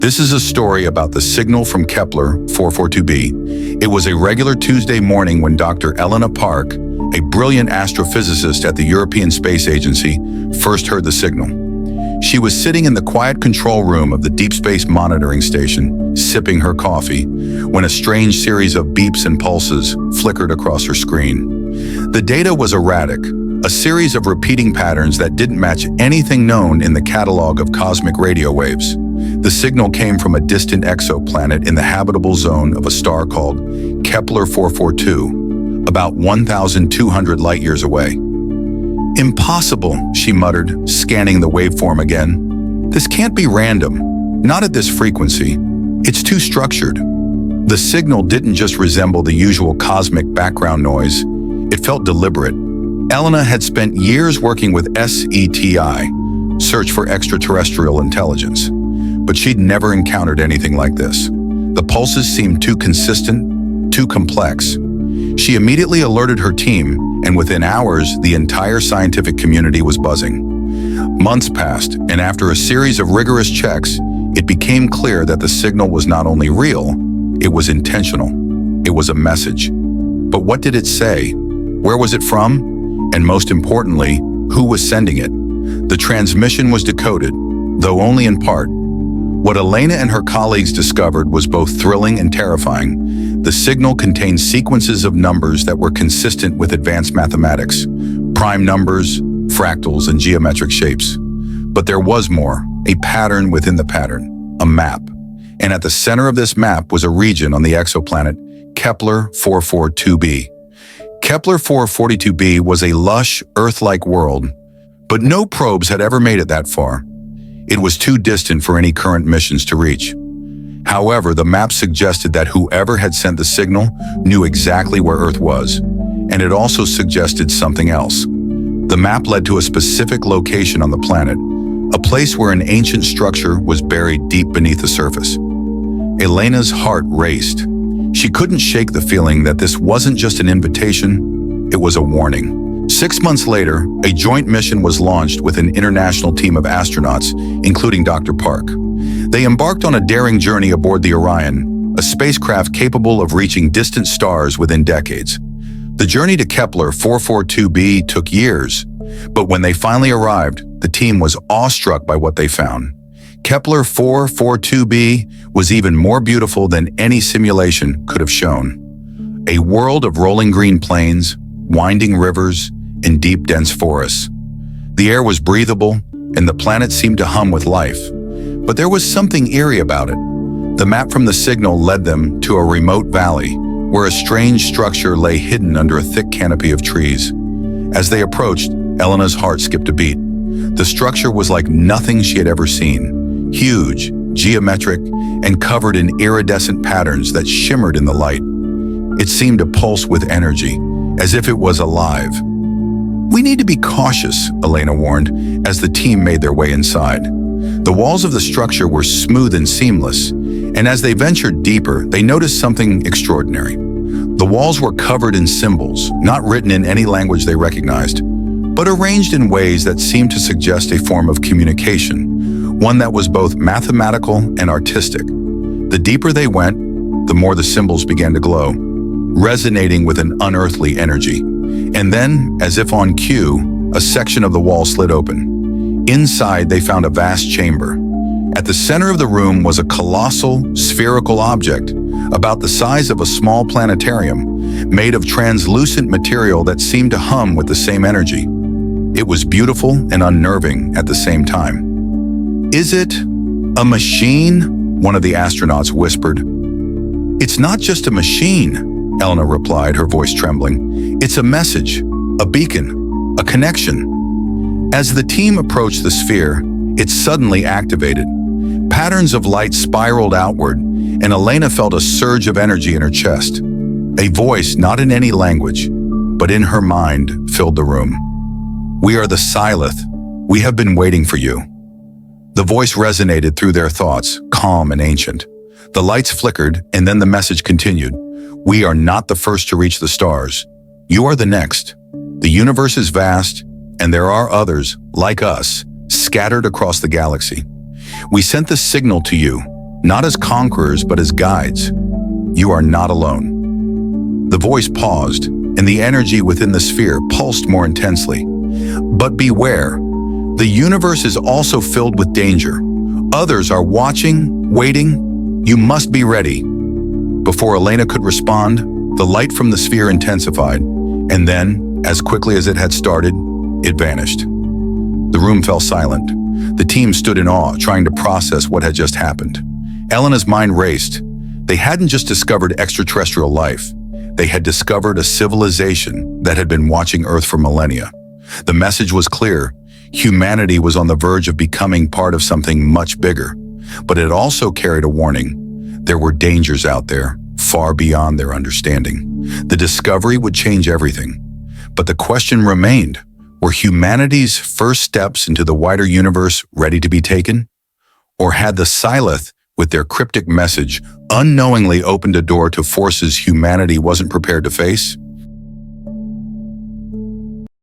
This is a story about the signal from Kepler-442b. It was a regular Tuesday morning when Dr. Elena Park, a brilliant astrophysicist at the European Space Agency, first heard the signal. She was sitting in the quiet control room of the Deep Space Monitoring Station, sipping her coffee, when a strange series of beeps and pulses flickered across her screen. The data was erratic, a series of repeating patterns that didn't match anything known in the catalog of cosmic radio waves. The signal came from a distant exoplanet in the habitable zone of a star called Kepler-442, about 1,200 light-years away. "Impossible," she muttered, scanning the waveform again. "This can't be random. Not at this frequency. It's too structured." The signal didn't just resemble the usual cosmic background noise. It felt deliberate. Elena had spent years working with SETI, Search for Extraterrestrial Intelligence, but she'd never encountered anything like this. The pulses seemed too consistent, too complex. She immediately alerted her team, and within hours, the entire scientific community was buzzing. Months passed, and after a series of rigorous checks, it became clear that the signal was not only real, it was intentional. It was a message. But what did it say? Where was it from? And most importantly, who was sending it? The transmission was decoded, though only in part. What Elena and her colleagues discovered was both thrilling and terrifying. The signal contained sequences of numbers that were consistent with advanced mathematics, prime numbers, fractals, and geometric shapes. But there was more, a pattern within the pattern, a map. And at the center of this map was a region on the exoplanet Kepler-442b. Kepler-442b was a lush, Earth-like world, but no probes had ever made it that far. It was too distant for any current missions to reach. However, the map suggested that whoever had sent the signal knew exactly where Earth was, and it also suggested something else. The map led to a specific location on the planet, a place where an ancient structure was buried deep beneath the surface. Elena's heart raced. She couldn't shake the feeling that this wasn't just an invitation, it was a warning. 6 months later, a joint mission was launched with an international team of astronauts, including Dr. Park. They embarked on a daring journey aboard the Orion, a spacecraft capable of reaching distant stars within decades. The journey to Kepler-442b took years, but when they finally arrived, the team was awestruck by what they found. Kepler-442b was even more beautiful than any simulation could have shown. A world of rolling green plains, winding rivers, and deep, dense forests. The air was breathable, and the planet seemed to hum with life. But there was something eerie about it. The map from the signal led them to a remote valley, where a strange structure lay hidden under a thick canopy of trees. As they approached, Elena's heart skipped a beat. The structure was like nothing she had ever seen. Huge, geometric, and covered in iridescent patterns that shimmered in the light. It seemed to pulse with energy, as if it was alive. "We need to be cautious," Elena warned, as the team made their way inside. The walls of the structure were smooth and seamless, and as they ventured deeper, they noticed something extraordinary. The walls were covered in symbols, not written in any language they recognized, but arranged in ways that seemed to suggest a form of communication, one that was both mathematical and artistic. The deeper they went, the more the symbols began to glow, resonating with an unearthly energy. And then, as if on cue, a section of the wall slid open. Inside, they found a vast chamber. At the center of the room was a colossal, spherical object, about the size of a small planetarium, made of translucent material that seemed to hum with the same energy. It was beautiful and unnerving at the same time. "Is it a machine?" one of the astronauts whispered. "It's not just a machine," Elena replied, her voice trembling. "It's a message, a beacon, a connection." As the team approached the sphere, it suddenly activated. Patterns of light spiraled outward, and Elena felt a surge of energy in her chest. A voice, not in any language, but in her mind, filled the room. "We are the Silith. We have been waiting for you." The voice resonated through their thoughts, calm and ancient. The lights flickered, and then the message continued. "We are not the first to reach the stars. You are the next. The universe is vast, and there are others, like us, scattered across the galaxy. We sent the signal to you, not as conquerors but as guides. You are not alone. The voice paused, and the energy within the sphere pulsed more intensely. But beware, the universe is also filled with danger. Others are watching, waiting. You must be ready. Before Elena could respond, the light from the sphere intensified, and then, as quickly as it had started, it vanished. The room fell silent. The team stood in awe, trying to process what had just happened. Elena's mind raced. They hadn't just discovered extraterrestrial life. They had discovered a civilization that had been watching Earth for millennia. The message was clear. Humanity was on the verge of becoming part of something much bigger. But it also carried a warning. There were dangers out there, far beyond their understanding. The discovery would change everything. But the question remained, were humanity's first steps into the wider universe ready to be taken? Or had the Silith, with their cryptic message, unknowingly opened a door to forces humanity wasn't prepared to face?